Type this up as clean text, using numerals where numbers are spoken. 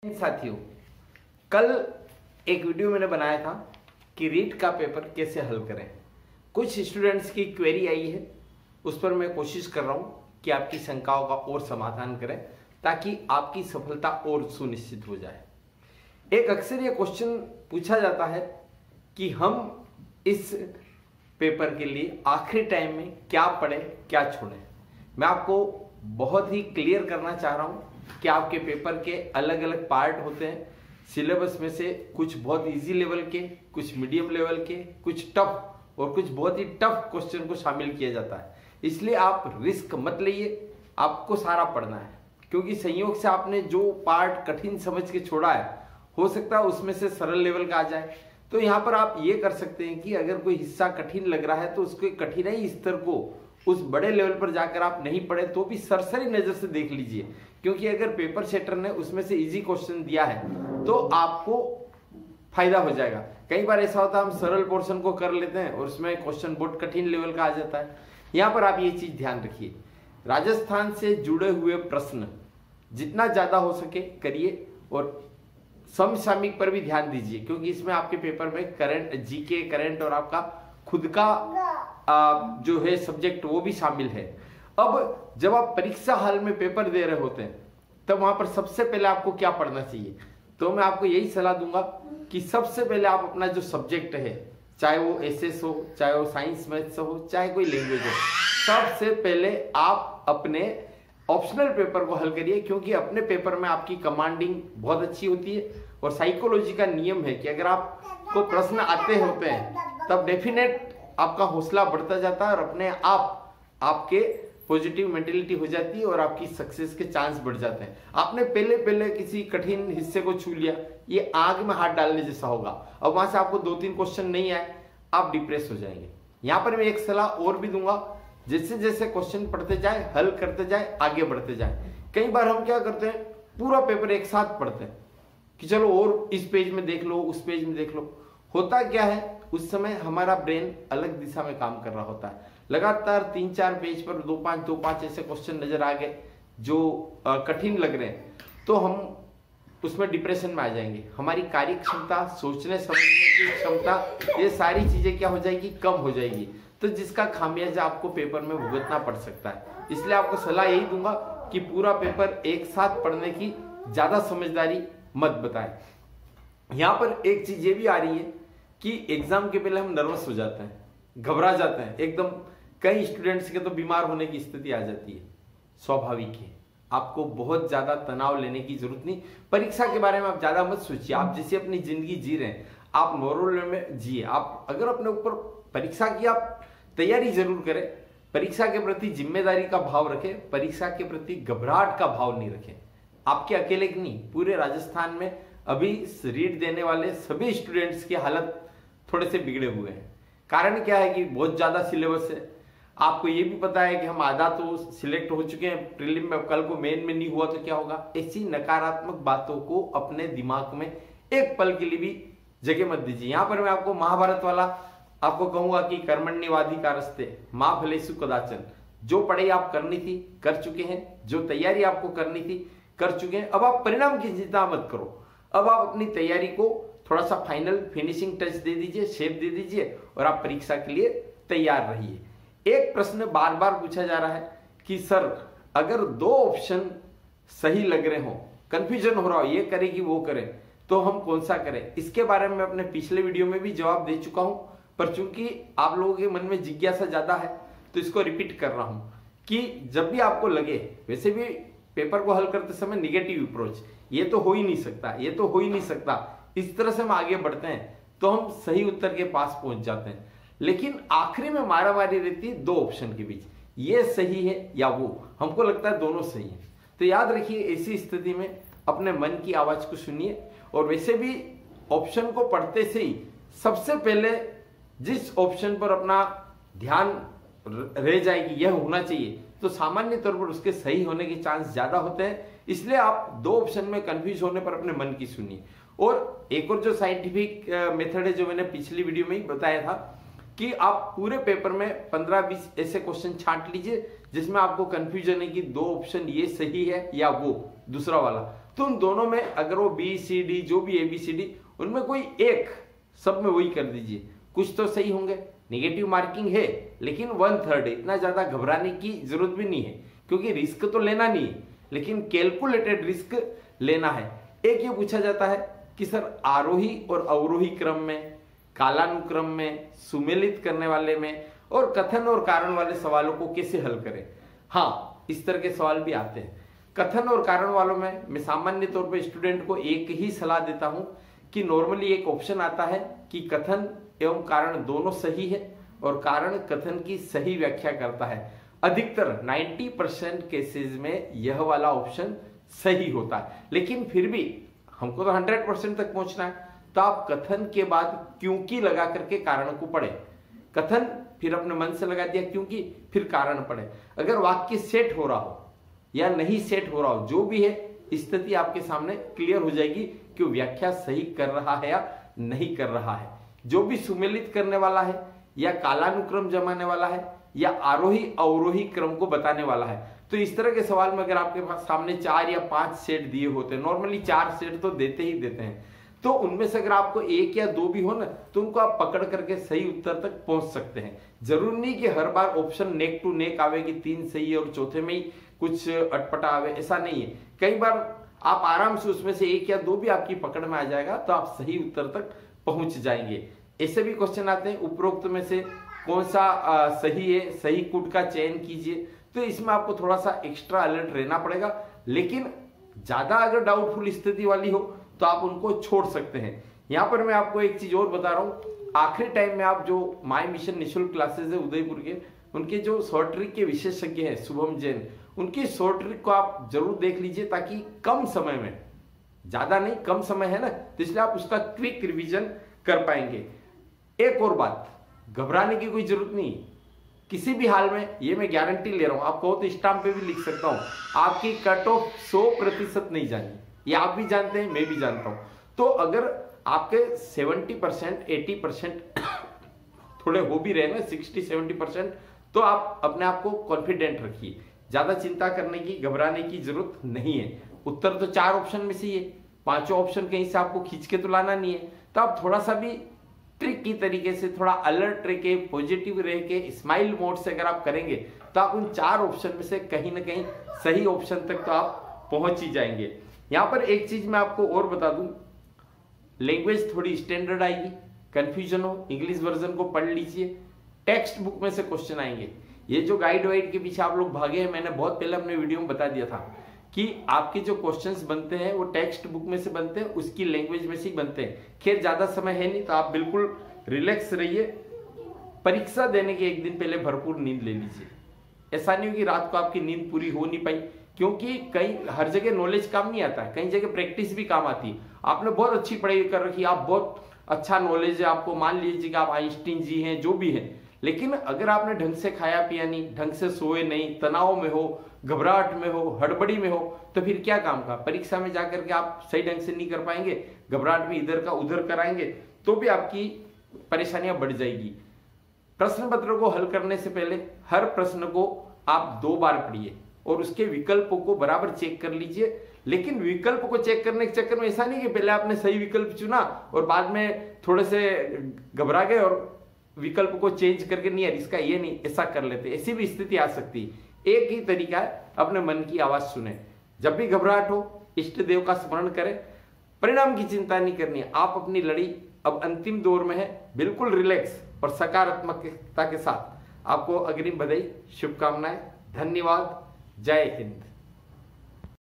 साथियों, कल एक वीडियो मैंने बनाया था कि रीट का पेपर कैसे हल करें। कुछ स्टूडेंट्स की क्वेरी आई है, उस पर मैं कोशिश कर रहा हूं कि आपकी शंकाओं का और समाधान करें ताकि आपकी सफलता और सुनिश्चित हो जाए। एक अक्सर ये क्वेश्चन पूछा जाता है कि हम इस पेपर के लिए आखिरी टाइम में क्या पढ़ें क्या छोड़ें। मैं आपको बहुत ही क्लियर करना चाह रहा हूं कि आपके पेपर के अलग अलग पार्ट होते हैं। सिलेबस में से कुछ बहुत इजी लेवल के, कुछ मीडियम लेवल के, कुछ टफ और कुछ बहुत ही टफ क्वेश्चन को शामिल किया जाता है। इसलिए आप रिस्क मत लीजिए, आपको सारा पढ़ना है, क्योंकि संयोग से आपने जो पार्ट कठिन समझ के छोड़ा है हो सकता है उसमें से सरल लेवल का आ जाए। तो यहाँ पर आप ये कर सकते हैं कि अगर कोई हिस्सा कठिन लग रहा है तो उसके कठिनाई स्तर को उस बड़े लेवल पर जाकर आप नहीं पढ़े तो भी सरसरी नजर से देख लीजिए, क्योंकि अगर पेपर सेटर ने उसमें से इजी क्वेश्चन दिया है तो आपको फायदा हो जाएगा। कई बार ऐसा होता है हम सरल पोर्शन को कर लेते हैं और उसमें क्वेश्चन बहुत कठिन लेवल का आ जाता है। यहाँ पर आप ये चीज ध्यान रखिए, राजस्थान से जुड़े हुए प्रश्न जितना ज्यादा हो सके करिए और समसामयिक पर भी ध्यान दीजिए, क्योंकि इसमें आपके पेपर में करंट, जीके, करंट और आपका खुद का जो है सब्जेक्ट वो भी शामिल है। अब जब आप परीक्षा हॉल में पेपर दे रहे होते हैं तब वहां पर सबसे पहले आपको क्या पढ़ना चाहिए, तो मैं आपको यही सलाह दूंगा कि सबसे पहले आप अपना जो सब्जेक्ट है, चाहे वो एसएस हो, चाहे वो साइंस मैथ्स हो, चाहे कोई लैंग्वेज हो, सबसे पहले आप अपने ऑप्शनल पेपर को हल करिए, क्योंकि अपने पेपर में आपकी कमांडिंग बहुत अच्छी होती है और साइकोलॉजी का नियम है कि अगर आपको प्रश्न आते होते हैं तब डेफिनेट आपका हौसला बढ़ता जाता है और अपने आप आपके पॉजिटिव मेंटेलिटी हो जाती है और आपकी सक्सेस के चांस बढ़ जाते हैं। आपने पहले किसी कठिन हिस्से को छू लिया, ये आग में हाथ डालने जैसा होगा। अब वहां से आपको 2-3 क्वेश्चन नहीं आए, आप डिप्रेस हो जाएंगे। यहां पर मैं एक सलाह और भी दूंगा, जैसे जैसे क्वेश्चन पढ़ते जाए, हल करते जाए, आगे बढ़ते जाए। कई बार हम क्या करते हैं, पूरा पेपर एक साथ पढ़ते हैं कि चलो और इस पेज में देख लो, उस पेज में देख लो। होता क्या है, उस समय हमारा ब्रेन अलग दिशा में काम कर रहा होता है। लगातार 3-4 पेज पर 2-5 ऐसे क्वेश्चन नजर आ गए जो कठिन लग रहे हैं, तो हम उसमें डिप्रेशन में आ जाएंगे। हमारी कार्य क्षमता, सोचने समझने की क्षमता, ये सारी चीजें क्या हो जाएगी, कम हो जाएगी, तो जिसका खामियाजा आपको पेपर में भुगतना पड़ सकता है। इसलिए आपको सलाह यही दूंगा कि पूरा पेपर एक साथ पढ़ने की ज्यादा समझदारी मत बताएं। यहां पर एक चीज ये भी आ रही है कि एग्जाम के पहले हम नर्वस हो जाते हैं, घबरा जाते हैं एकदम। कई स्टूडेंट्स के तो बीमार होने की स्थिति आ जाती है, स्वाभाविक है। आपको बहुत ज्यादा तनाव लेने की जरूरत नहीं। परीक्षा के बारे में आप ज्यादा मत सोचिए, आप जैसे अपनी जिंदगी जी रहे हैं आप नॉर्मल में जिए। आप अगर अपने ऊपर परीक्षा की आप तैयारी जरूर करें, परीक्षा के प्रति जिम्मेदारी का भाव रखें, परीक्षा के प्रति घबराहट का भाव नहीं रखें। आपके अकेले की नहीं, पूरे राजस्थान में अभी रीट देने वाले सभी स्टूडेंट्स की हालत थोड़े से बिगड़े हुए हैं। कारण क्या है कि बहुत ज्यादा सिलेबस है। आपको ये भी पता है कि हम आधा तो सिलेक्ट हो चुके हैं प्रीलिम में, कल को मेन में नहीं हुआ तो क्या होगा। ऐसी नकारात्मक बातों को अपने दिमाग में एक पल के लिए भी जगह मत दीजिए। यहां पर मैं आपको महाभारत वाला आपको कहूंगा कि कर्मण्येवाधिकारस्ते मां फलेषु कदाचन। जो पढ़ाई आप करनी थी कर चुके हैं, जो तैयारी आपको करनी थी कर चुके हैं। अब आप परिणाम की चिंता मत करो, अब आप अपनी तैयारी को थोड़ा सा फाइनल फिनिशिंग टच दे दीजिए, शेप दे दीजिए और आप परीक्षा के लिए तैयार रहिए। एक प्रश्न बार बार पूछा जा रहा है कि सर अगर 2 ऑप्शन सही लग रहे हो, कंफ्यूजन हो रहा हो, ये करें कि वो करें, तो हम कौन सा करें। इसके बारे में अपने पिछले वीडियो में भी जवाब दे चुका हूं, पर चूंकि आप लोगों के मन में जिज्ञासा ज्यादा है तो इसको रिपीट कर रहा हूं कि जब भी आपको लगे, वैसे भी पेपर को हल करते समय निगेटिव अप्रोच, ये तो हो ही नहीं सकता, ये तो हो ही नहीं सकता, इस तरह से हम आगे बढ़ते हैं तो हम सही उत्तर के पास पहुंच जाते हैं। लेकिन आखिरी में मारामारी रहती है 2 ऑप्शन के बीच, ये सही है या वो। हमको लगता है दोनों सही है। तो याद रखिए, ऐसी स्थिति में अपने मन की आवाज को सुनिए और वैसे भी ऑप्शन को पढ़ते से ही सबसे पहले जिस ऑप्शन पर अपना ध्यान रह जाए कि यह होना चाहिए, तो सामान्य तौर पर उसके सही होने के चांस ज्यादा होते हैं। इसलिए आप 2 ऑप्शन में कंफ्यूज होने पर अपने मन की सुनिए। और एक और जो साइंटिफिक मेथड है, जो मैंने पिछली वीडियो में ही बताया था कि आप पूरे पेपर में 15-20 ऐसे क्वेश्चन छांट लीजिए जिसमें आपको कंफ्यूजन है कि 2 ऑप्शन ये सही है या वो दूसरा वाला। तो उन दोनों में अगर वो बी सी डी जो भी ABCD उनमें कोई एक, सब में वही कर दीजिए, कुछ तो सही होंगे। नेगेटिव मार्किंग है लेकिन 1/3 है, इतना ज्यादा घबराने की जरूरत भी नहीं है, क्योंकि रिस्क तो लेना नहीं है लेकिन कैलकुलेटेड रिस्क लेना है। एक ये पूछा जाता है कि सर आरोही और अवरोही क्रम में, कालानुक्रम में, सुमेलित करने वाले में और कथन और कारण वाले सवालों को कैसे हल करें। हाँ, इस तरह के सवाल भी आते हैं। कथन और कारण वालों में मैं सामान्य तौर पर स्टूडेंट को एक ही सलाह देता हूं कि नॉर्मली एक ऑप्शन आता है कि कथन एवं कारण दोनों सही है और कारण कथन की सही व्याख्या करता है। अधिकतर 90% केसेस में यह वाला ऑप्शन सही होता है, लेकिन फिर भी हमको तो 100% तक पहुंचना है, तो आप कथन के बाद क्योंकि लगा करके कारण को पढ़े। कथन फिर अपने मन से लगा दिया क्योंकि, फिर कारण पढ़े। अगर वाक्य सेट हो रहा हो या नहीं सेट हो रहा हो, जो भी है स्थिति आपके सामने क्लियर हो जाएगी कि व्याख्या सही कर रहा है या नहीं कर रहा है। जो भी सुमेलित करने वाला है या कालानुक्रम जमाने वाला है या आरोही अवरोही क्रम को बताने वाला है, तो इस तरह के सवाल में अगर आपके पास सामने 4 या 5 सेट दिए होते हैं, नॉर्मली 4 सेट तो देते ही देते हैं, तो उनमें से अगर आपको 1 या 2 भी हो ना, तो उनको आप पकड़ करके सही उत्तर तक पहुंच सकते हैं। जरूरी नहीं कि हर बार ऑप्शन नेक टू नेक आवे कि 3 सही है और चौथे में ही कुछ अटपटा आवे, ऐसा नहीं है। कई बार आप आराम से उसमें से 1 या 2 भी आपकी पकड़ में आ जाएगा तो आप सही उत्तर तक पहुंच जाएंगे। ऐसे भी क्वेश्चन आते हैं, उपरोक्त में से कौन सा सही है, सही कूट का चयन कीजिए। तो इसमें आपको थोड़ा सा एक्स्ट्रा अलर्ट रहना पड़ेगा, लेकिन ज्यादा अगर डाउटफुल स्थिति वाली हो तो आप उनको छोड़ सकते हैं। यहां पर मैं आपको एक चीज और बता रहा हूं, आखिरी टाइम में आप जो माय मिशन निःशुल्क क्लासेस है उदयपुर के, उनके जो शॉर्ट ट्रिक के विशेषज्ञ हैं शुभम जैन, उनकी शॉर्ट ट्रिक को आप जरूर देख लीजिए, ताकि कम समय में, ज्यादा नहीं कम समय है ना, तो इसलिए आप उसका क्विक रिवीजन कर पाएंगे। एक और बात, घबराने की कोई जरूरत नहीं, किसी भी हाल में, ये मैं गारंटी ले रहा हूं, आप कहो तो स्टाम्प पे भी लिख सकता हूं, आपकी कट ऑफ 100% नहीं जानी। ये आप भी जानते हैं, मैं भी जानता हूं। तो अगर आपके 70% 80% थोड़े हो भी रहे ना, 60-70%, तो आप अपने आप को कॉन्फिडेंट रखिए। ज्यादा चिंता करने की, घबराने की जरूरत नहीं है। उत्तर तो 4 ऑप्शन में से ही है, 5 ऑप्शन कहीं से आपको खींच के तो लाना नहीं है। तो आप थोड़ा सा भी ट्रिक की तरीके से, थोड़ा अलर्ट रह के, पॉजिटिव रह के, स्माइल मोड से अगर आप करेंगे तो आप उन 4 ऑप्शन में से कहीं ना कहीं सही ऑप्शन तक तो आप पहुंच ही जाएंगे। यहां पर एक चीज मैं आपको और बता दूं, लैंग्वेज थोड़ी स्टैंडर्ड आएगी, कंफ्यूजन हो इंग्लिश वर्जन को पढ़ लीजिए, टेक्स्ट बुक में से क्वेश्चन आएंगे। ये जो गाइड वाइड के पीछे आप लोग भागे हैं, मैंने बहुत पहले अपने वीडियो में बता दिया था कि आपके जो क्वेश्चंस बनते हैं वो टेक्स्ट बुक में से बनते हैं, उसकी लैंग्वेज में से ही बनते हैं। खैर ज्यादा समय है नहीं, तो आप बिल्कुल रिलैक्स रहिए। परीक्षा देने के एक दिन पहले भरपूर नींद ले लीजिए। ऐसा नहीं हो कि रात को आपकी नींद पूरी हो नहीं पाई, क्योंकि कई हर जगह नॉलेज काम नहीं आता है, कई जगह प्रैक्टिस भी काम आती है। आपने बहुत अच्छी पढ़ाई कर रखी, आप बहुत अच्छा नॉलेज है आपको, मान लीजिए कि आप आइंस्टीन जी हैं, जो भी हैं, लेकिन अगर आपने ढंग से खाया पिया नहीं, ढंग से सोए नहीं, तनाव में हो, घबराहट में हो, हड़बड़ी में हो, तो फिर क्या काम का। परीक्षा में जाकर के आप सही ढंग से नहीं कर पाएंगे, घबराहट में इधर का उधर कराएंगे, तो भी आपकी परेशानियां बढ़ जाएगी। प्रश्न पत्र को हल करने से पहले हर प्रश्न को आप 2 बार पढ़िए और उसके विकल्पों को बराबर चेक कर लीजिए। लेकिन विकल्प को चेक करने के चक्कर में ऐसा नहीं कि पहले आपने सही विकल्प चुना और बाद में थोड़े से घबरा गए और विकल्प को चेंज करके नहीं यार इसका ये नहीं, ऐसा कर लेते, ऐसी भी स्थिति आ सकती है। एक ही तरीका है, अपने मन की आवाज सुने। जब भी घबराहट हो, इष्ट देव का स्मरण करें, परिणाम की चिंता नहीं करनी है। आप अपनी लड़ी अब अंतिम दौर में है, बिल्कुल रिलैक्स और सकारात्मकता के साथ। आपको अग्रिम बधाई, शुभकामनाएं, धन्यवाद, जय हिंद।